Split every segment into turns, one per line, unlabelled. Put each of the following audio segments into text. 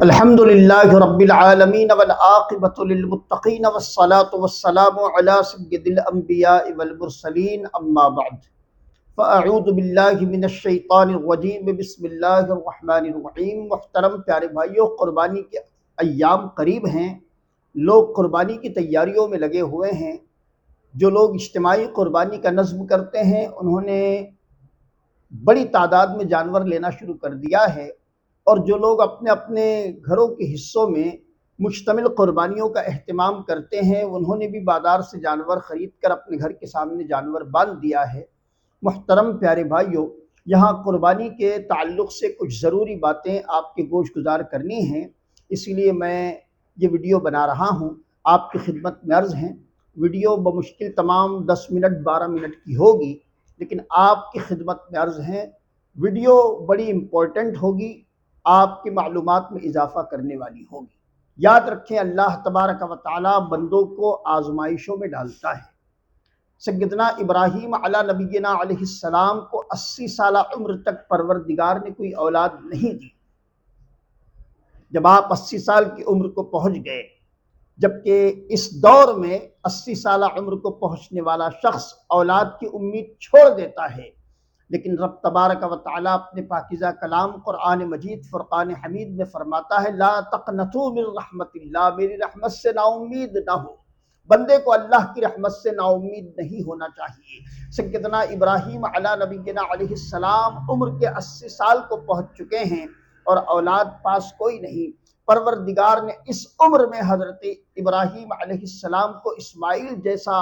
الحمدللہ رب العالمین والعاقبۃ للمتقین والصلاة والسلام علی سید الانبیاء والمرسلین اما بعد فاعوذ باللہ من الشیطان الرجیم بسم اللہ الرحمن الرحیم۔ محترم پیارے بھائیوں، قربانی کے ایام قریب ہیں، لوگ قربانی کی تیاریوں میں لگے ہوئے ہیں۔ جو لوگ اجتماعی قربانی کا نظم کرتے ہیں انہوں نے بڑی تعداد میں جانور لینا شروع کر دیا ہے، اور جو لوگ اپنے اپنے گھروں کے حصوں میں مشتمل قربانیوں کا اہتمام کرتے ہیں انہوں نے بھی بازار سے جانور خرید کر اپنے گھر کے سامنے جانور باندھ دیا ہے۔ محترم پیارے بھائیوں، یہاں قربانی کے تعلق سے کچھ ضروری باتیں آپ کے گوش گزار کرنی ہیں، اسی لیے میں یہ ویڈیو بنا رہا ہوں۔ آپ کی خدمت میں عرض ہیں، ویڈیو بمشکل تمام 10 منٹ 12 منٹ کی ہوگی، لیکن آپ کی خدمت میں عرض ہیں ویڈیو بڑی امپورٹنٹ ہوگی، آپ کی معلومات میں اضافہ کرنے والی ہوگی۔ یاد رکھیں، اللہ تبارک و تعالی بندوں کو آزمائشوں میں ڈالتا ہے۔ سیدنا ابراہیم علی نبینا علیہ السلام کو 80 سالہ عمر تک پروردگار نے کوئی اولاد نہیں دی۔ جب آپ 80 سال کی عمر کو پہنچ گئے، جبکہ اس دور میں 80 سالہ عمر کو پہنچنے والا شخص اولاد کی امید چھوڑ دیتا ہے، لیکن رب تبارک و تعالیٰ اپنے پاکیزہ کلام قرآن مجید فرقان حمید میں فرماتا ہے، لا تقنطوا من رحمت اللہ، میری رحمت سے نا امید نہ ہو۔ بندے کو اللہ کی رحمت سے نا امید نہیں ہونا چاہیے۔ سیدنا ابراہیم علی نبینا علیہ السلام عمر کے 80 سال کو پہنچ چکے ہیں اور اولاد پاس کوئی نہیں۔ پروردگار نے اس عمر میں حضرت ابراہیم علیہ السلام کو اسماعیل جیسا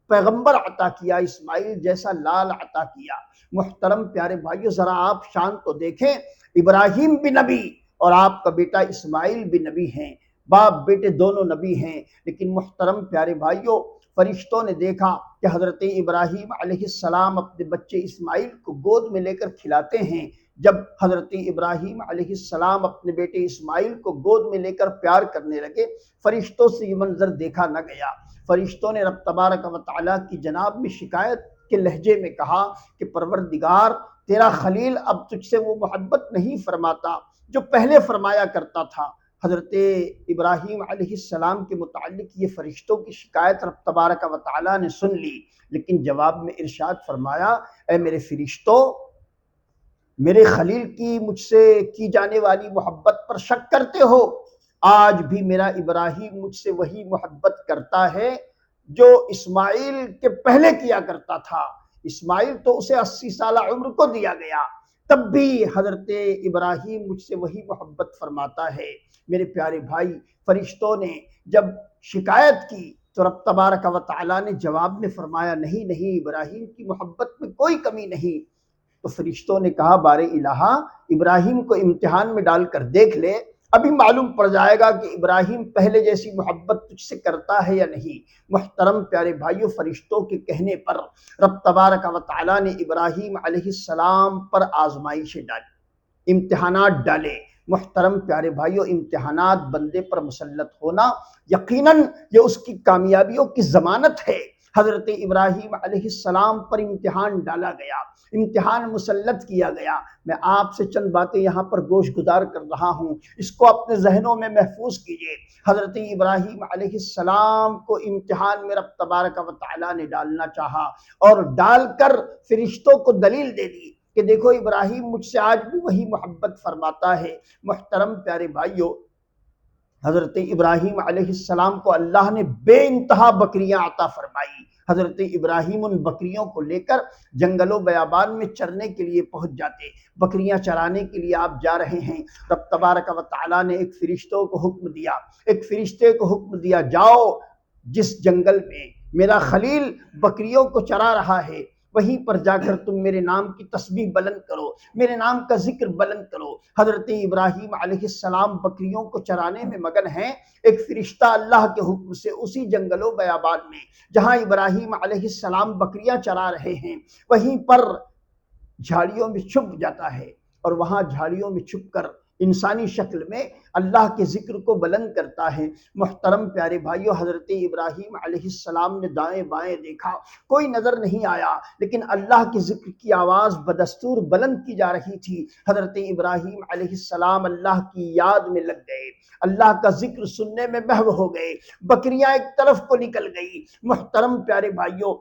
پیغمبر عطا کیا، اسماعیل جیسا لال عطا کیا۔ محترم پیارے بھائیو، ذرا آپ شان تو دیکھیں، ابراہیم بھی نبی اور آپ کا بیٹا اسماعیل بھی نبی ہیں، باپ بیٹے دونوں نبی ہیں۔ لیکن محترم پیارے بھائیو، فرشتوں نے دیکھا کہ حضرت ابراہیم علیہ السلام اپنے بچے اسماعیل کو گود میں لے کر کھلاتے ہیں۔ جب حضرت ابراہیم علیہ السلام اپنے بیٹے اسماعیل کو گود میں لے کر پیار کرنے لگے، فرشتوں سے یہ منظر دیکھا نہ گیا۔ فرشتوں نے رب تبارک و تعالیٰ کی جناب میں شکایت کے لہجے میں کہا کہ پروردگار، تیرا خلیل اب تجھ سے وہ محبت نہیں فرماتا جو پہلے فرمایا کرتا تھا۔ حضرت ابراہیم علیہ السلام کے متعلق یہ فرشتوں کی شکایت رب تبارک و تعالیٰ نے سن لی، لیکن جواب میں ارشاد فرمایا، اے میرے فرشتوں، میرے خلیل کی مجھ سے کی جانے والی محبت پر شک کرتے ہو؟ آج بھی میرا ابراہیم مجھ سے وہی محبت کرتا ہے جو اسماعیل کے پہلے کیا کرتا تھا۔ اسماعیل تو اسے 80 سالہ عمر کو دیا گیا، تب بھی حضرت ابراہیم مجھ سے وہی محبت فرماتا ہے۔ میرے پیارے بھائی، فرشتوں نے جب شکایت کی تو رب تبارک و تعالیٰ نے جواب میں فرمایا، نہیں نہیں، ابراہیم کی محبت میں کوئی کمی نہیں۔ تو فرشتوں نے کہا، بار الہا، ابراہیم کو امتحان میں ڈال کر دیکھ لے، ابھی معلوم پڑ جائے گا کہ ابراہیم پہلے جیسی محبت تجھ سے کرتا ہے یا نہیں۔ محترم پیارے بھائیوں، فرشتوں کے کہنے پر رب تبارک و تعالیٰ نے ابراہیم علیہ السلام پر آزمائشیں ڈالی، امتحانات ڈالے۔ محترم پیارے بھائیوں، امتحانات بندے پر مسلط ہونا یقیناً یہ اس کی کامیابیوں کی ضمانت ہے۔ حضرت ابراہیم علیہ السلام پر امتحان ڈالا گیا، امتحان مسلط کیا گیا۔ میں آپ سے چند باتیں یہاں پر گوش گزار کر رہا ہوں، اس کو اپنے ذہنوں میں محفوظ کیجئے۔ حضرت ابراہیم علیہ السلام کو امتحان میں رب تبارک و تعالیٰ نے ڈالنا چاہا، اور ڈال کر فرشتوں کو دلیل دے دی کہ دیکھو ابراہیم مجھ سے آج بھی وہی محبت فرماتا ہے۔ محترم پیارے بھائیوں، حضرت ابراہیم علیہ السلام کو اللہ نے بے انتہا بکریاں عطا فرمائی۔ حضرت ابراہیم ان بکریوں کو لے کر جنگل و بیابان میں چرنے کے لیے پہنچ جاتے، بکریاں چرانے کے لیے آپ جا رہے ہیں، رب تبارک و تعالیٰ نے ایک فرشتوں کو حکم دیا، ایک فرشتے کو حکم دیا، جاؤ جس جنگل میں میرا خلیل بکریوں کو چرا رہا ہے وہیں پر جا کر تم میرے نام کی تسبیح بلند کرو، میرے نام کا ذکر بلند کرو۔ حضرت ابراہیم علیہ السلام بکریوں کو چرانے میں مگن ہیں، ایک فرشتہ اللہ کے حکم سے اسی جنگل و بیابان میں جہاں ابراہیم علیہ السلام بکریاں چرا رہے ہیں وہیں پر جھاڑیوں میں چھپ جاتا ہے، اور وہاں جھاڑیوں میں چھپ کر انسانی شکل میں اللہ کے ذکر کو بلند کرتا ہے۔ محترم پیارے بھائیو، حضرت ابراہیم علیہ السلام نے دائیں بائیں دیکھا، کوئی نظر نہیں آیا، لیکن اللہ کے ذکر کی آواز بدستور بلند کی جا رہی تھی۔ حضرت ابراہیم علیہ السلام اللہ کی یاد میں لگ گئے، اللہ کا ذکر سننے میں محو ہو گئے، بکریاں ایک طرف کو نکل گئی۔ محترم پیارے بھائیو،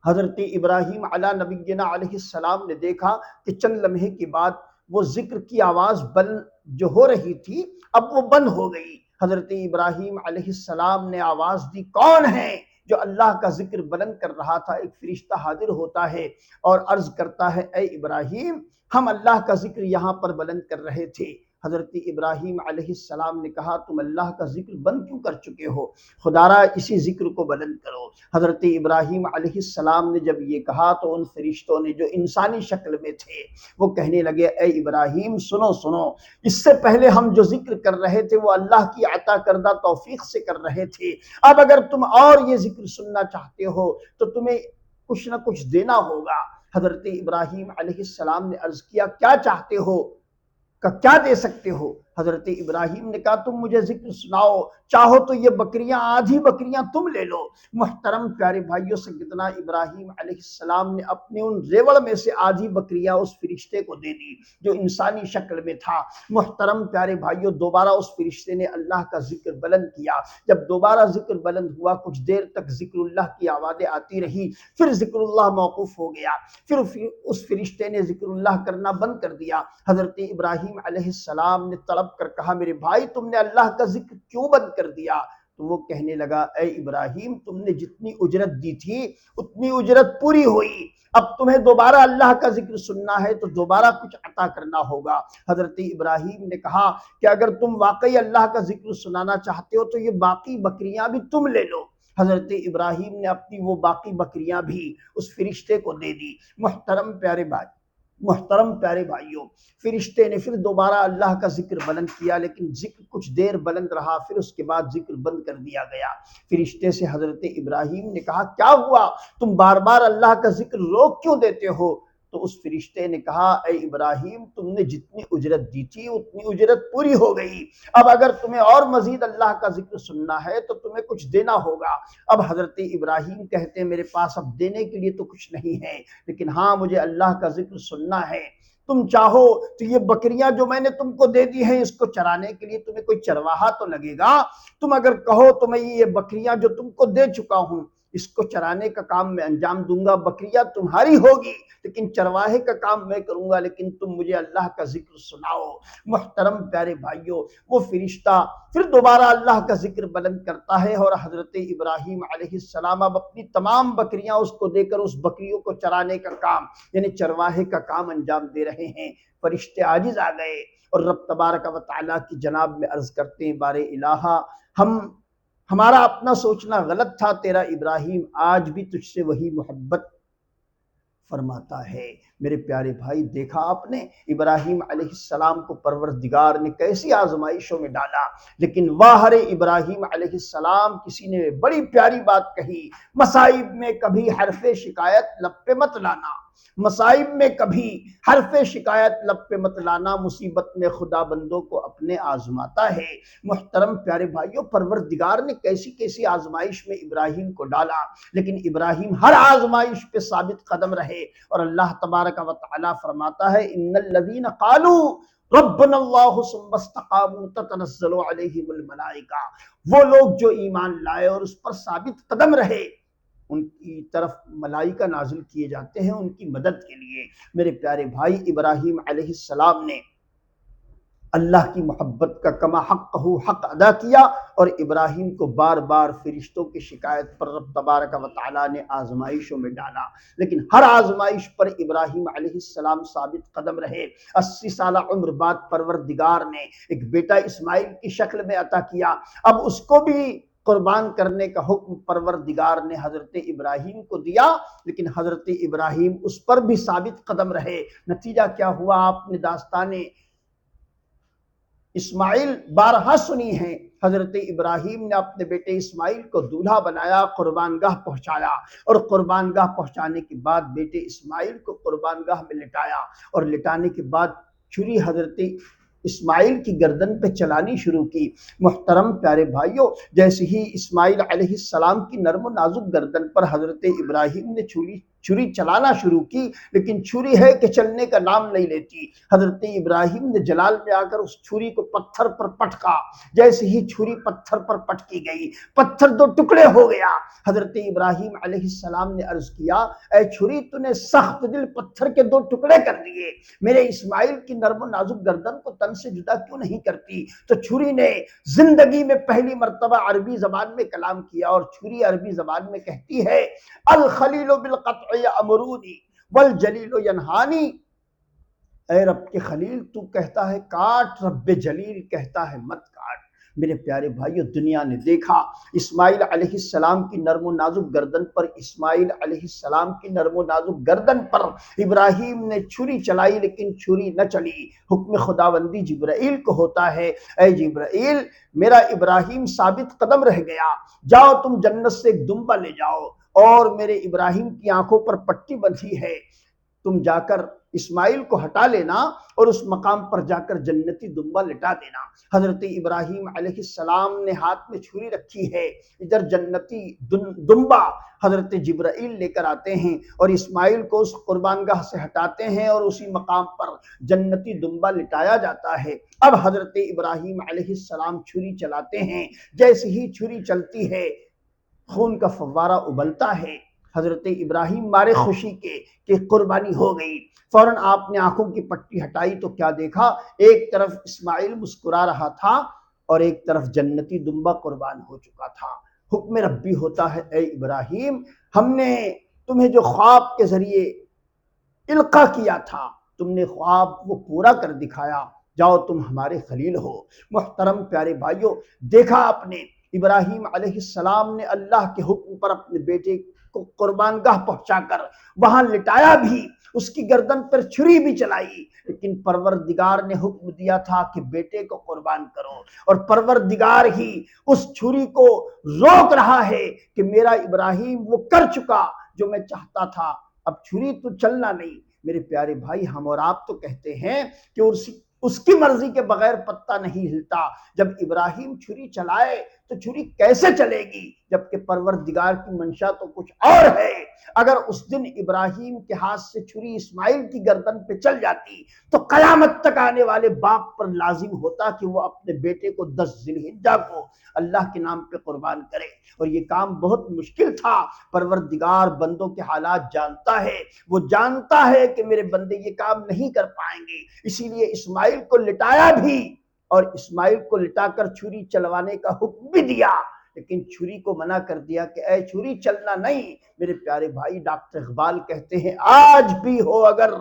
حضرت ابراہیم علی نبینا علیہ السلام نے دیکھا کہ چند لمحے کے بعد وہ ذکر کی آواز بلند جو ہو رہی تھی اب وہ بند ہو گئی۔ حضرت ابراہیم علیہ السلام نے آواز دی، کون ہے جو اللہ کا ذکر بلند کر رہا تھا؟ ایک فرشتہ حاضر ہوتا ہے اور عرض کرتا ہے، اے ابراہیم، ہم اللہ کا ذکر یہاں پر بلند کر رہے تھے۔ حضرت ابراہیم علیہ السلام نے کہا، تم اللہ کا ذکر بند کیوں کر چکے ہو؟ خدا را اسی ذکر کو بلند کرو۔ حضرت ابراہیم علیہ السلام نے جب یہ کہا تو ان فرشتوں نے جو انسانی شکل میں تھے وہ کہنے لگے، اے ابراہیم سنو سنو، اس سے پہلے ہم جو ذکر کر رہے تھے وہ اللہ کی عطا کردہ توفیق سے کر رہے تھے، اب اگر تم اور یہ ذکر سننا چاہتے ہو تو تمہیں کچھ نہ کچھ دینا ہوگا۔ حضرت ابراہیم علیہ السلام نے عرض کیا، کیا چاہتے ہو؟ کیا دے سکتے ہو؟ حضرت ابراہیم نے کہا، تم مجھے ذکر سناؤ، چاہو تو یہ بکریاں، آدھی بکریاں تم لے لو۔ محترم پیارے بھائیوں، سیدنا ابراہیم علیہ السلام نے اپنے ان ریوڑ میں سے آدھی بکریاں اس فرشتے کو دے دی جو انسانی شکل میں تھا۔ محترم پیارے بھائیوں، دوبارہ اس فرشتے نے اللہ کا ذکر بلند کیا۔ جب دوبارہ ذکر بلند ہوا، کچھ دیر تک ذکر اللہ کی آوازیں آتی رہی، پھر ذکر اللہ موقوف ہو گیا، پھر اس فرشتے نے ذکر اللہ کرنا بند کر دیا۔ حضرت ابراہیم علیہ السلام نے طلب کر کہا، میرے بھائی تم نے اللہ کا ذکر کیوں بند کر دیا؟ تو وہ کہنے لگا، اے ابراہیم، تم نے جتنی اجرت دی تھی اتنی اجرت پوری ہوئی، اب تمہیں دوبارہ اللہ کا ذکر سننا ہے تو دوبارہ کچھ عطا کرنا ہوگا۔ حضرت ابراہیم نے کہا کہ اگر تم واقعی اللہ کا ذکر سنانا چاہتے ہو تو یہ باقی بکریاں بھی تم لے لو۔ حضرت ابراہیم نے اپنی وہ باقی بکریاں بھی اس فرشتے کو دے دی۔ محترم پیارے بھائیوں، فرشتے نے پھر دوبارہ اللہ کا ذکر بلند کیا، لیکن ذکر کچھ دیر بلند رہا، پھر اس کے بعد ذکر بند کر دیا گیا۔ فرشتے سے حضرت ابراہیم نے کہا، کیا ہوا؟ تم بار بار اللہ کا ذکر روک کیوں دیتے ہو؟ تو اس فرشتے نے کہا، اے ابراہیم، تم نے جتنی اجرت دی تھی اتنی اجرت پوری ہو گئی، اب اگر تمہیں اور مزید اللہ کا ذکر سننا ہے تو تمہیں کچھ دینا ہوگا۔ اب حضرت ابراہیم کہتے ہیں، میرے پاس اب دینے کے لیے تو کچھ نہیں ہے، لیکن ہاں مجھے اللہ کا ذکر سننا ہے۔ تم چاہو تو یہ بکریاں جو میں نے تم کو دے دی ہیں، اس کو چرانے کے لیے تمہیں کوئی چرواہا تو لگے گا، تم اگر کہو تو میں یہ بکریاں جو تم کو دے چکا ہوں اس کو چرانے کا کام میں انجام دوں گا، بکریاں تمہاری ہوگی لیکن چرواہے کا کام میں کروں گا، لیکن تم مجھے اللہ کا ذکر سناؤ۔ محترم پیارے بھائیوں، وہ فرشتہ پھر دوبارہ اللہ کا ذکر بلند کرتا ہے اور حضرت ابراہیم علیہ السلام اب اپنی تمام بکریاں اس کو دے کر اس بکریوں کو چرانے کا کام یعنی چرواہے کا کام انجام دے رہے ہیں۔ فرشتے عاجز آ گئے اور رب تبارک و تعالیٰ کی جناب میں عرض کرتے ہیں، بارے الہا، ہمارا اپنا سوچنا غلط تھا، تیرا ابراہیم آج بھی تجھ سے وہی محبت فرماتا ہے۔ میرے پیارے بھائی، دیکھا آپ نے ابراہیم علیہ السلام کو پروردگار نے کیسی آزمائشوں میں ڈالا، لیکن واہر ابراہیم علیہ السلام، کسی نے بڑی پیاری بات کہی، مصائب میں کبھی حرف شکایت لب پہ مت لانا، مصائب میں کبھی حرف شکایت لب پہ مت لانا، مصیبت میں خدا بندوں کو اپنے آزماتا ہے۔ محترم پیارے بھائیوں، پروردگار نے کیسی کیسی آزمائش میں ابراہیم کو ڈالا، لیکن ابراہیم ہر آزمائش پہ ثابت قدم رہے، اور اللہ تبارک و تعالیٰ فرماتا ہے، ان الذین قالوا ربنا اللہ ثم استقاموا تتنزل علیہم الملائکہ، وہ لوگ جو ایمان لائے اور اس پر ثابت قدم رہے، ان کی طرف ملائکہ نازل کیے جاتے ہیں ان کی مدد کے لیے۔ میرے پیارے بھائی، ابراہیم علیہ السلام نے اللہ کی محبت کا کما حق حق ادا کیا، اور ابراہیم کو بار بار فرشتوں کی شکایت پر رب تبارک و تعالیٰ نے آزمائشوں میں ڈالا، لیکن ہر آزمائش پر ابراہیم علیہ السلام ثابت قدم رہے۔ 80 سالہ عمر بعد پروردگار نے ایک بیٹا اسماعیل کی شکل میں عطا کیا، اب اس کو بھی قربان کرنے کا حکم پروردگار نے حضرت ابراہیم کو دیا، لیکن حضرت ابراہیم اس پر بھی ثابت قدم رہے۔ نتیجہ کیا ہوا؟ آپ نے داستان اسماعیل بارہا سنی ہے۔ حضرت ابراہیم نے اپنے بیٹے اسماعیل کو دولہا بنایا، قربان گاہ پہنچایا، اور قربان گاہ پہنچانے کے بعد بیٹے اسماعیل کو قربان گاہ میں لٹایا، اور لٹانے کے بعد چھری حضرت اسماعیل کی گردن پہ چلانی شروع کی۔ محترم پیارے بھائیوں، جیسے ہی اسماعیل علیہ السلام کی نرم و نازک گردن پر حضرت ابراہیم نے چھری چلانا شروع کی، لیکن چھری ہے کہ چلنے کا نام نہیں لیتی۔ حضرت ابراہیم نے جلال میں آ کر اس چھری کو پتھر پر پٹکا۔ جیسے ہی چھری پتھر پر پٹکی گئی، پتھر دو ٹکڑے ہو گیا۔ حضرت ابراہیم علیہ السلام نے عرض کیا، اے چھری، تو نے سخت دل پتھر کے دو ٹکڑے کر دیے، میرے اسماعیل کی نرم و نازک گردن کو تن سے جدا کیوں نہیں کرتی؟ تو چھری نے زندگی میں پہلی مرتبہ عربی زبان میں کلام کیا، اور چھری عربی زبان میں کہتی ہے، الخلیل بالقطع یأمرونی والجلیل ینہانی۔ اے رب کے خلیل، تو کہتا ہے کاٹ، رب جلیل کہتا ہے مت کاٹ۔ میرے پیارے بھائیو، دنیا نے دیکھا اسماعیل علیہ السلام کی نرم و نازک گردن پر، اسماعیل علیہ السلام کی نرم و نازک گردن پر ابراہیم نے چھری چلائی، لیکن چھری نہ چلی۔ حکم خداوندی جبرائیل کو ہوتا ہے، اے جبرائیل، میرا ابراہیم ثابت قدم رہ گیا، جاؤ تم جنت سے ایک دمبا لے جاؤ، اور میرے ابراہیم کی آنکھوں پر پٹی بندھی ہے، تم جا کر اسماعیل کو ہٹا لینا اور اس مقام پر جا کر جنتی دمبا لٹا دینا۔ حضرت ابراہیم علیہ السلام نے ہاتھ میں چھری رکھی ہے، ادھر جنتی دمبا حضرت جبرائیل لے کر آتے ہیں اور اسماعیل کو اس قربان گاہ سے ہٹاتے ہیں، اور اسی مقام پر جنتی دمبا لٹایا جاتا ہے۔ اب حضرت ابراہیم علیہ السلام چھری چلاتے ہیں، جیسے ہی چھری چلتی ہے خون کا فوارہ ابلتا ہے۔ حضرت ابراہیم مارے خوشی کے کہ قربانی ہو گئی، فوراً آپ نے آنکھوں کی پٹی ہٹائی تو کیا دیکھا، ایک طرف اسماعیل مسکرا رہا تھا اور ایک طرف جنتی دمبا قربان ہو چکا تھا۔ حکم ربی ہوتا ہے، اے ابراہیم، ہم نے تمہیں جو خواب کے ذریعے القا کیا تھا، تم نے خواب وہ پورا کر دکھایا، جاؤ تم ہمارے خلیل ہو۔ محترم پیارے بھائیوں، دیکھا آپ نے ابراہیم علیہ السلام نے اللہ کے حکم پر اپنے بیٹے کو قربان گاہ پہنچا کر وہاں لٹایا بھی، اس کی گردن پر چھری بھی چلائی، لیکن پروردگار نے حکم دیا تھا کہ بیٹے کو قربان کرو، اور پروردگار ہی اس چھری کو روک رہا ہے کہ میرا ابراہیم وہ کر چکا جو میں چاہتا تھا، اب چھری تو چلنا نہیں۔ میرے پیارے بھائی، ہم اور آپ تو کہتے ہیں کہ اس کی مرضی کے بغیر پتہ نہیں ہلتا۔ جب ابراہیم چھری چلائے تو چھری کیسے چلے گی، جبکہ پروردگار کی منشا تو کچھ اور ہے۔ اگر اس دن ابراہیم کے ہاتھ سے چھری اسماعیل کی گردن پہ چل جاتی تو قیامت تک آنے والے باپ پر لازم ہوتا کہ وہ اپنے بیٹے کو 10 ذی الحجہ کو اللہ کے نام پہ قربان کرے، اور یہ کام بہت مشکل تھا۔ پروردگار بندوں کے حالات جانتا ہے، وہ جانتا ہے کہ میرے بندے یہ کام نہیں کر پائیں گے، اسی لیے اسماعیل کو لٹایا بھی، اور اسماعیل کو لٹا کر چھری چلوانے کا حکم بھی دیا، لیکن چھری کو منع کر دیا کہ اے چھری چلنا نہیں۔ میرے پیارے بھائی، ڈاکٹر اقبال کہتے ہیں، آج بھی ہو اگر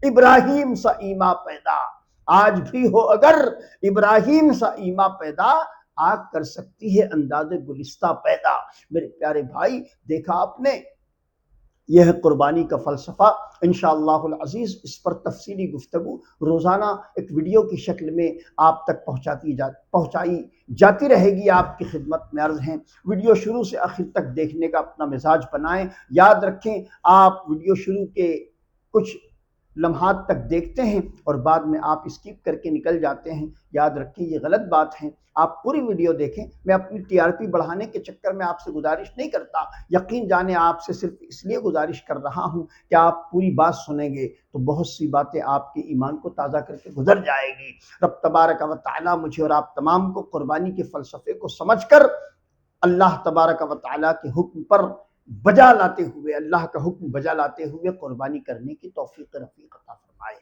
ابراہیم سا ایما پیدا، آج بھی ہو اگر ابراہیم سا ایما پیدا، آگ کر سکتی ہے انداز گلستہ پیدا۔ میرے پیارے بھائی، دیکھا آپ نے، یہ ہے قربانی کا فلسفہ۔ انشاءاللہ العزیز اس پر تفصیلی گفتگو روزانہ ایک ویڈیو کی شکل میں آپ تک پہنچائی جاتی رہے گی۔ آپ کی خدمت میں عرض ہیں، ویڈیو شروع سے آخر تک دیکھنے کا اپنا مزاج بنائیں۔ یاد رکھیں، آپ ویڈیو شروع کے کچھ لمحات تک دیکھتے ہیں اور بعد میں آپ اسکپ کر کے نکل جاتے ہیں، یاد رکھیں یہ غلط بات ہے۔ آپ پوری ویڈیو دیکھیں۔ میں اپنی TRP بڑھانے کے چکر میں آپ سے گزارش نہیں کرتا، یقین جانیں آپ سے صرف اس لیے گزارش کر رہا ہوں کہ آپ پوری بات سنیں گے تو بہت سی باتیں آپ کے ایمان کو تازہ کر کے گزر جائے گی۔ رب تبارک و تعالیٰ مجھے اور آپ تمام کو قربانی کے فلسفے کو سمجھ کر اللہ تبارک و تعالیٰ کے حکم پر بجا لاتے ہوئے، اللہ کا حکم بجا لاتے ہوئے قربانی کرنے کی توفیق رفیق عطا فرمائے۔